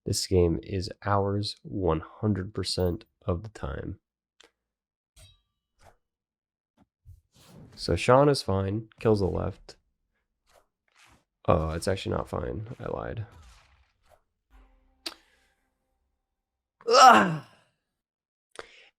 this game is ours 100% of the time. So Sean is fine, kills the left. Oh, it's actually not fine. I lied. Ugh!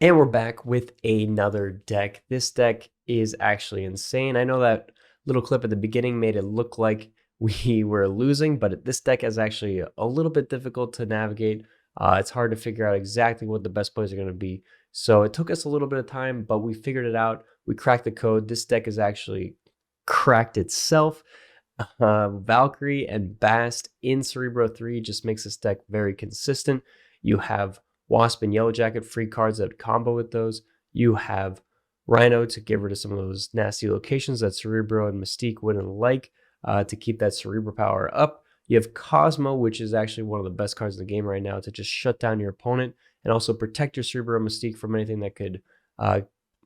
And we're back with another deck. This deck is actually insane. I know that little clip at the beginning made it look like we were losing, but this deck is actually a little bit difficult to navigate. It's hard to figure out exactly what the best plays are going to be. So it took us a little bit of time, but we figured it out. We cracked the code. This deck is actually cracked itself. Valkyrie and Bast in Cerebro 3 just makes this deck very consistent. You have Wasp and Yellowjacket, free cards that combo with those. You have Rhino to get rid of some of those nasty locations that Cerebro and Mystique wouldn't like to keep that Cerebro power up. You have Cosmo, which is actually one of the best cards in the game right now to just shut down your opponent and also protect your Cerebro and Mystique from anything that could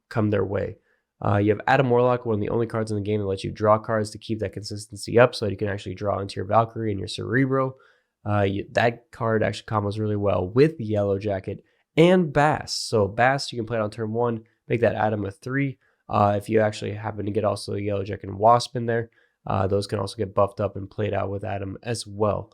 come their way. You have Adam Warlock, one of the only cards in the game that lets you draw cards to keep that consistency up so that you can actually draw into your Valkyrie and your Cerebro. That card actually combos really well with Yellowjacket and Bast. So Bast, you can play it on turn 1, make that Adam a 3. If you actually happen to get also Yellowjacket and Wasp in there, those can also get buffed up and played out with Adam as well.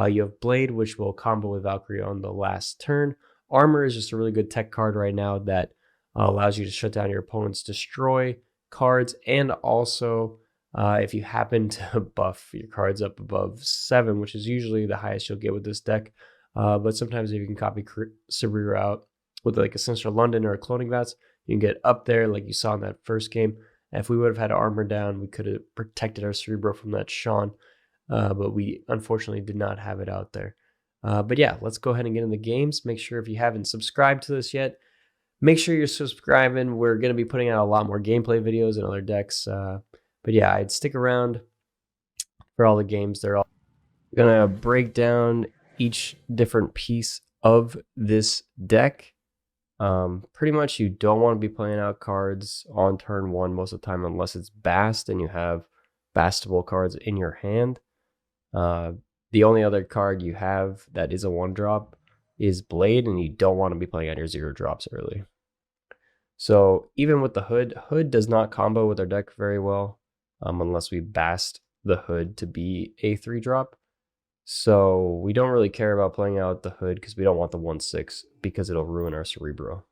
You have Blade, which will combo with Valkyrie on the last turn. Armor is just a really good tech card right now that allows you to shut down your opponent's destroy cards, and also if you happen to buff your cards up above 7, which is usually the highest you'll get with this deck, but sometimes if you can copy Cerebro out with like a Sinister London or a Cloning Vats, you can get up there like you saw in that first game. And if we would have had armor down, we could have protected our Cerebro from that Sean, but we unfortunately did not have it out there. But yeah, let's go ahead and get in the games. Make sure if you haven't subscribed to this yet, make sure you're subscribing. We're going to be putting out a lot more gameplay videos and other decks. But yeah, I'd stick around for all the games. They're all going to break down each different piece of this deck. Pretty much you don't want to be playing out cards on turn 1 most of the time unless it's Bast and you have Bastable cards in your hand. The only other card you have that is a 1-drop is Blade, and you don't want to be playing out your 0-drops early. So even with the Hood does not combo with our deck very well unless we Bast the Hood to be a 3-drop. So we don't really care about playing out the Hood because we don't want the 1/6 because it'll ruin our Cerebro,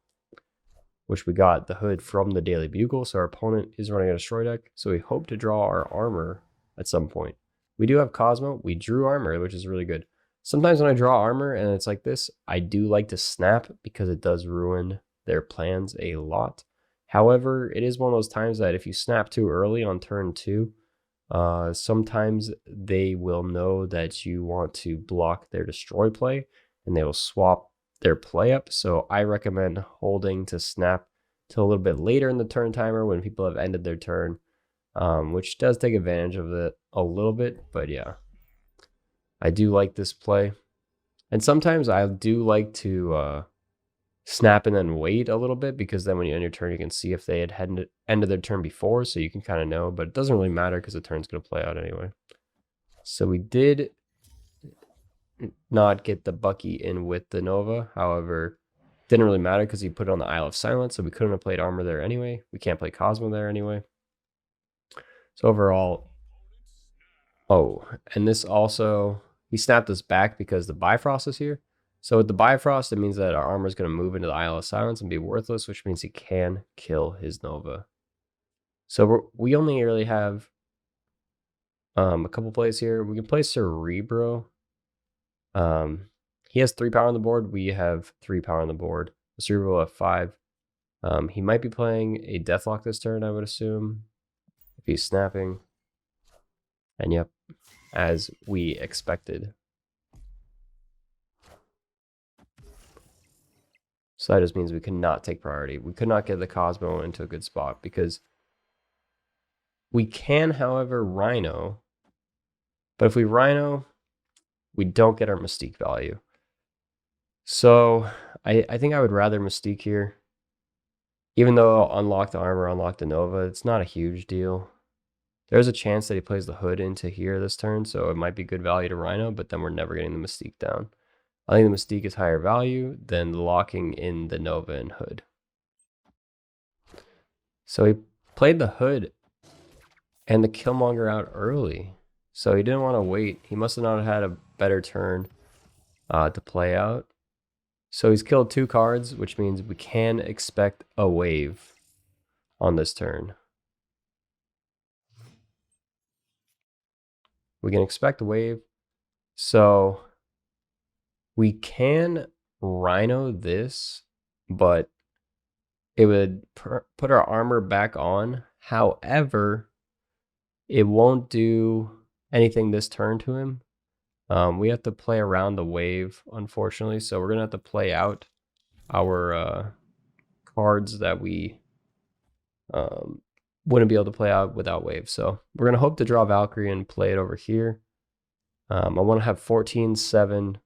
which we got the Hood from the Daily Bugle. So our opponent is running a destroy deck. So we hope to draw our armor at some point. We do have Cosmo. We drew armor, which is really good. Sometimes when I draw armor and it's like this, I do like to snap because it does ruin their plans a lot. However, it is one of those times that if you snap too early on turn 2, sometimes they will know that you want to block their destroy play and they will swap their play up. So I recommend holding to snap till a little bit later in the turn timer when people have ended their turn, which does take advantage of it a little bit. But yeah, I do like this play. And sometimes I do like to snap and then wait a little bit, because then when you end your turn, you can see if they had ended their turn before, so you can kind of know, but it doesn't really matter because the turn's going to play out anyway. So we did not get the Bucky in with the Nova. However, didn't really matter because he put it on the Isle of Silence, so we couldn't have played armor there anyway. We can't play Cosmo there anyway. So overall, oh, and this also, he snapped us back because the Bifrost is here. So with the Bifrost, it means that our armor is going to move into the Isle of Silence and be worthless, which means he can kill his Nova. So we only really have a couple plays here. We can play Cerebro. He has 3 power on the board. We have 3 power on the board. The Cerebro will have 5. He might be playing a Deathlock this turn, I would assume, if he's snapping. And yep, as we expected. So that just means we cannot take priority. We could not get the Cosmo into a good spot because we can, however, Rhino. But if we Rhino, we don't get our Mystique value. So I think I would rather Mystique here. Even though I'll unlock the armor, unlock the Nova, it's not a huge deal. There's a chance that he plays the Hood into here this turn, so it might be good value to Rhino, but then we're never getting the Mystique down. I think the Mystique is higher value than locking in the Nova and Hood. So he played the Hood and the Killmonger out early. So he didn't want to wait. He must have not had a better turn to play out. So he's killed 2 cards, which means we can expect a wave on this turn. We can expect a wave. So we can Rhino this, but it would put our armor back on. However, it won't do anything this turn to him. We have to play around the wave, unfortunately. So we're going to have to play out our cards that we wouldn't be able to play out without wave. So we're going to hope to draw Valkyrie and play it over here. I want to have 14-7.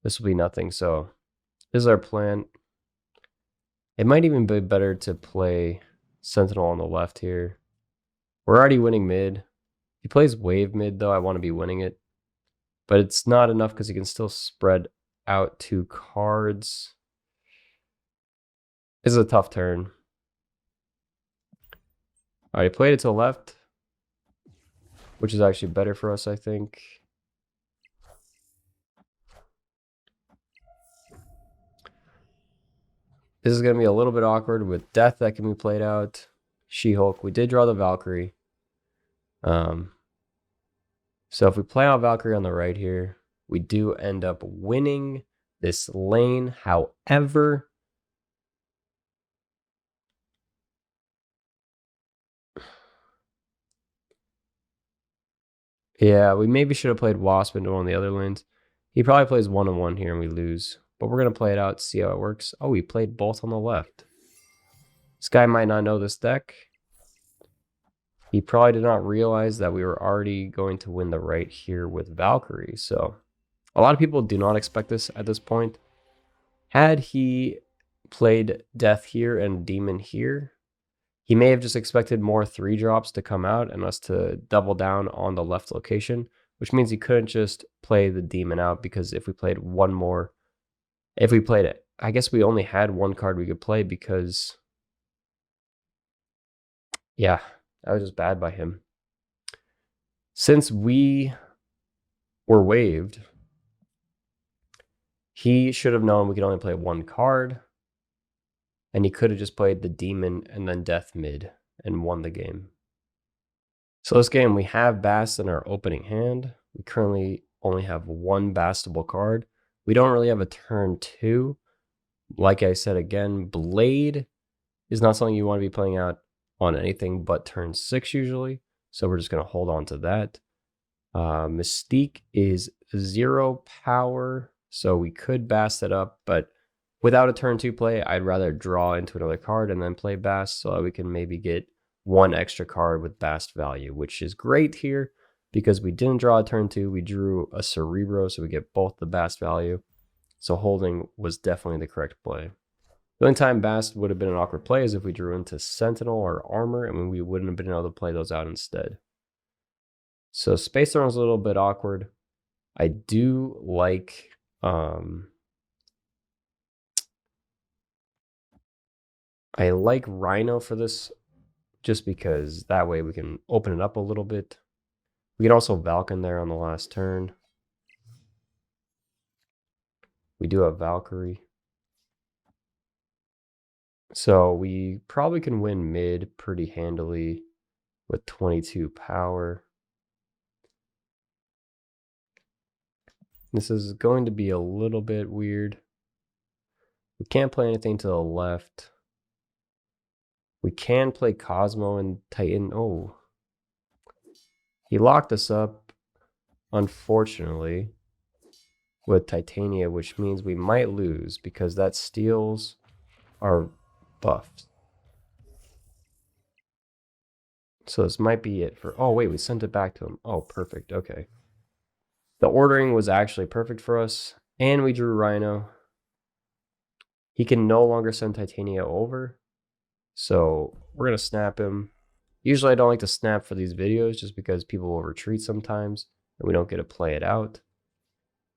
This will be nothing. So this is our plan. It might even be better to play Sentinel on the left here. We're already winning mid. He plays wave mid, though. I want to be winning it. But it's not enough because he can still spread out 2 cards. This is a tough turn. All right, he played it to the left, which is actually better for us, I think. This is going to be a little bit awkward with Death that can be played out. She-Hulk. We did draw the Valkyrie. So if we play out Valkyrie on the right here, we do end up winning this lane. However, yeah, we maybe should have played Wasp into one of the other lanes. He probably plays 1-on-1 here and we lose. But we're going to play it out, see how it works. Oh, he played both on the left. This guy might not know this deck. He probably did not realize that we were already going to win the right here with Valkyrie. So a lot of people do not expect this at this point. Had he played Death here and Demon here, he may have just expected more 3-drops to come out and us to double down on the left location, which means he couldn't just play the Demon out, because if we played one more, if we played it, I guess we only had 1 card we could play because, yeah, that was just bad by him. Since we were waived, he should have known we could only play 1 card, and he could have just played the Demon and then Death mid and won the game. So this game, we have Bast in our opening hand. We currently only have 1 Bastable card. We don't really have a turn 2. Like I said again, Blade is not something you want to be playing out on anything but turn 6 usually. So we're just going to hold on to that. Mystique is 0 power, so we could Bast it up, but without a turn 2 play, I'd rather draw into another card and then play Bast so that we can maybe get 1 extra card with Bast value, which is great here because we didn't draw a turn 2. We drew a Cerebro, so we get both the Bast value. So holding was definitely the correct play. The only time Bast would have been an awkward play is if we drew into Sentinel or Armor, and we wouldn't have been able to play those out instead. So Space Throne is a little bit awkward. I do like I like Rhino for this, just because that way we can open it up a little bit. We can also Valken there on the last turn. We do have Valkyrie. So we probably can win mid pretty handily with 22 power. This is going to be a little bit weird. We can't play anything to the left. We can play Cosmo and Titan. Oh. He locked us up, unfortunately, with Titania, which means we might lose because that steals our buffs. So this might be it for... Oh, wait, we sent it back to him. Oh, perfect. Okay. The ordering was actually perfect for us, and we drew Rhino. He can no longer send Titania over, so we're going to snap him. Usually I don't like to snap for these videos just because people will retreat sometimes, and we don't get to play it out.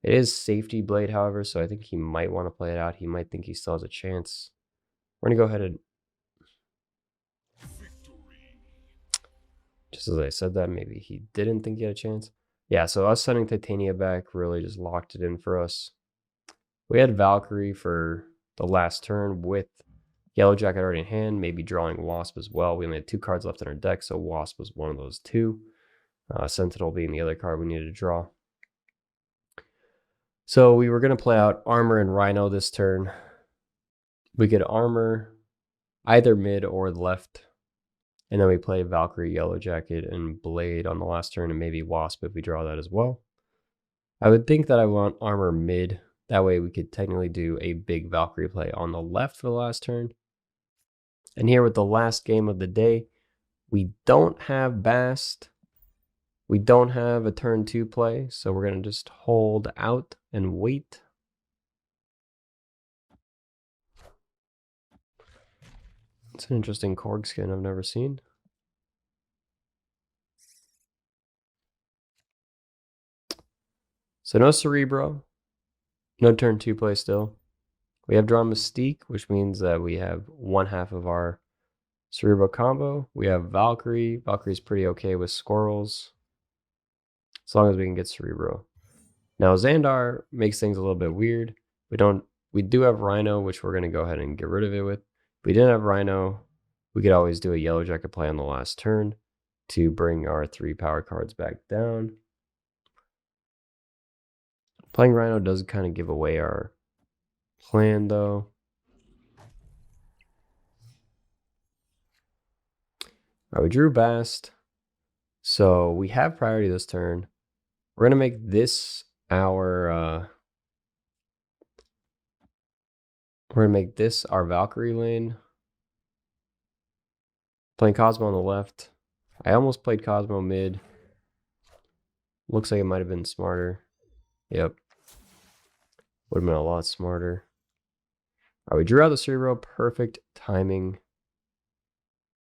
It is safety blade, however, so I think he might want to play it out. He might think he still has a chance. We're going to go ahead and... Just as I said that, maybe he didn't think he had a chance. Yeah, so us sending Titania back really just locked it in for us. We had Valkyrie for the last turn with Yellowjacket already in hand, maybe drawing Wasp as well. We only had 2 cards left in our deck, so Wasp was one of those 2. Sentinel being the other card we needed to draw. So we were going to play out Armor and Rhino this turn. We could Armor either mid or left. And then we play Valkyrie, Yellowjacket, and Blade on the last turn, and maybe Wasp if we draw that as well. I would think that I want Armor mid. That way we could technically do a big Valkyrie play on the left for the last turn. And here with the last game of the day, we don't have Bast. We don't have a turn 2 play, so we're going to just hold out and wait. It's an interesting Korg skin I've never seen. So no Cerebro, no turn 2 play still. We have drawn Mystique, which means that we have 1/2 of our Cerebro combo. We have Valkyrie. Valkyrie's pretty okay with squirrels, as long as we can get Cerebro. Now Xandar makes things a little bit weird. We do have Rhino, which we're going to go ahead and get rid of it with. If we didn't have Rhino, we could always do a Yellowjacket play on the last turn to bring our 3 power cards back down. Playing Rhino does kind of give away our plan, though. All right, we drew Bast. So we have priority this turn. We're going to make this our... we're going to make this our Valkyrie lane. Playing Cosmo on the left. I almost played Cosmo mid. Looks like it might have been smarter. Yep. Would have been a lot smarter. All right, we drew out the Cerebro. Perfect timing.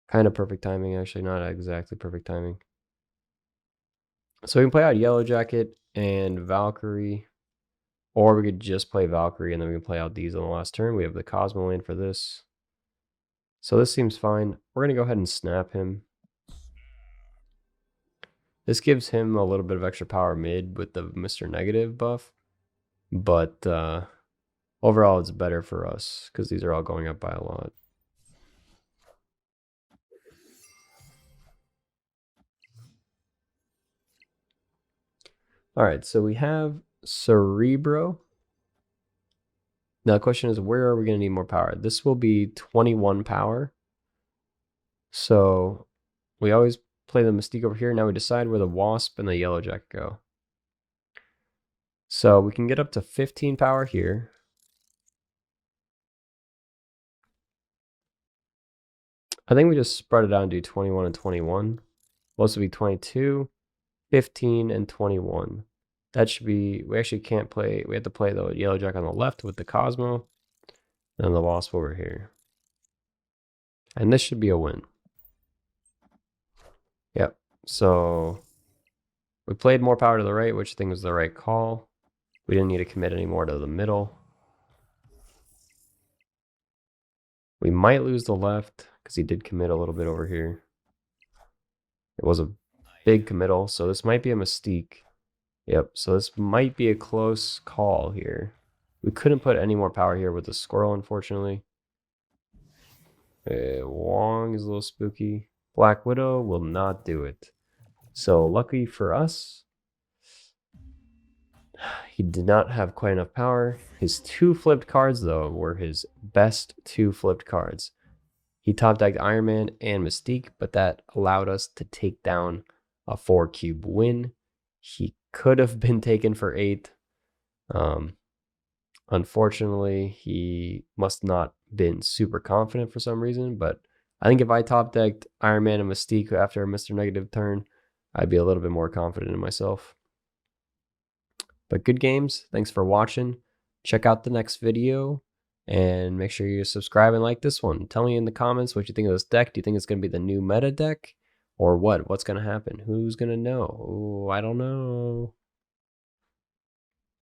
Kind of perfect timing, actually. Not exactly perfect timing. So we can play out Yellowjacket and Valkyrie. Or we could just play Valkyrie and then we can play out these on the last turn. We have the Cosmo lane for this. So this seems fine. We're going to go ahead and snap him. This gives him a little bit of extra power mid with the Mr. Negative buff. But overall, it's better for us because these are all going up by a lot. All right, so we have Cerebro. Now the question is, where are we going to need more power? This will be 21 power. So we always play the Mystique over here. Now we decide where the Wasp and the Yellowjacket go. So we can get up to 15 power here. I think we just spread it out and do 21 and 21. Well, this will be 22, 15, and 21. That should be, we actually can't play, we have to play the Yellowjacket on the left with the Cosmo, and the Wasp over here. And this should be a win. Yep, so we played more power to the right, which I think was the right call. We didn't need to commit any more to the middle. We might lose the left, because he did commit a little bit over here. It was a big committal, so this might be a Mystique. Yep, so this might be a close call here. We couldn't put any more power here with the squirrel, unfortunately. Wong is a little spooky. Black Widow will not do it. So lucky for us, he did not have quite enough power. His 2 flipped cards, though, were his best 2 flipped cards. He top decked Iron Man and Mystique, but that allowed us to take down a 4-cube win. He could have been taken for 8. Unfortunately, he must not been super confident for some reason, but I think if I top decked Iron Man and Mystique after a Mr. Negative turn, I'd be a little bit more confident in myself. But good games. Thanks for watching. Check out the next video and make sure you subscribe and like this one. Tell me in the comments what you think of this deck. Do you think it's going to be the new meta deck? Or what? What's going to happen? Who's going to know? Ooh, I don't know.